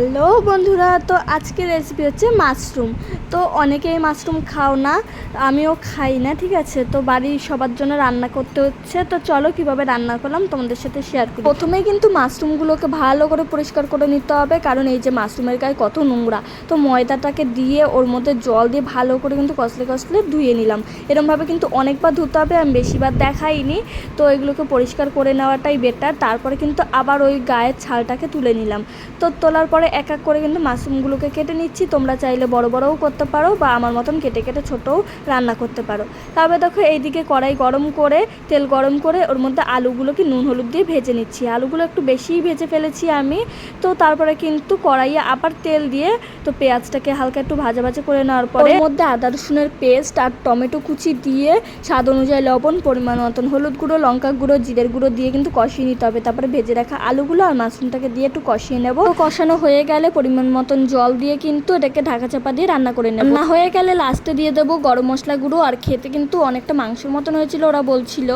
Hello বন্ধুরা, তো আজকের রেসিপি হচ্ছে মাশরুম। তো অনেকেই মাশরুম খাও না, আমিও খাই না, ঠিক আছে। তো বাড়ির সবার জন্য রান্না করতে হচ্ছে। তো চলো কিভাবে রান্না করলাম তোমাদের সাথে শেয়ার করি। প্রথমেই কিন্তু মাশরুমগুলোকে ভালো করে পরিষ্কার করে নিতে হবে, কারণ এই যে মাশরুমের গায়ে কত নোংরা। তো ময়দাটাকে দিয়ে ওর মধ্যে জল দিয়ে ভালো করে কিন্তু কষলে কষলে ধুয়ে নিলাম। এরকমভাবে কিন্তু অনেকবার ধুতে হবে, আমি বেশিবার দেখাইনি। তো এগুলোকে পরিষ্কার করে নেওয়াটাই বেটার। তারপরে কিন্তু আবার ওই গায়ের ছালটাকে তুলে নিলাম। তো তোলার পরে এক এক করে কিন্তু মাশরুমগুলোকে কেটে নিচ্ছি। তোমরা চাইলে বড় বড়ও করতে পারো বা আমার মতন কেটে কেটে ছোটও রান্না করতে পারো। তারপরে দেখো এইদিকে কড়াই গরম করে তেল গরম করে ওর মধ্যে আলুগুলোকে নুন হলুদ দিয়ে ভেজে নিচ্ছি। আলুগুলো একটু বেশিই ভেজে ফেলেছি আমি। তো তারপরে কিন্তু কড়াইয়ে আবার তেল দিয়ে তো পেঁয়াজটাকে হালকা একটু ভাজা ভাজা করে নেওয়ার পরে ওর মধ্যে আদা রসুনের পেস্ট আর টমেটো কুচি দিয়ে স্বাদ অনুযায়ী লবণ, পরিমাণ মতন হলুদ গুঁড়ো, লঙ্কা গুঁড়ো, জিরের গুঁড়ো দিয়ে কিন্তু কষিয়ে নিতে হবে। তারপরে ভেজে রাখা আলুগুলো আর মাশরুমটাকে দিয়ে একটু কষিয়ে নেব। কষানো হয়ে গেলে পরিমাণ মতন জল দিয়ে কিন্তু এটাকে ঢাকা চাপা দিয়ে রান্না করে নেব। না হয়ে গেলে লাস্টে দিয়ে দেবো গরম মশলা গুঁড়ো। আর খেতে কিন্তু অনেকটা মাংসের মতন হয়েছিল ওরা বলছিল।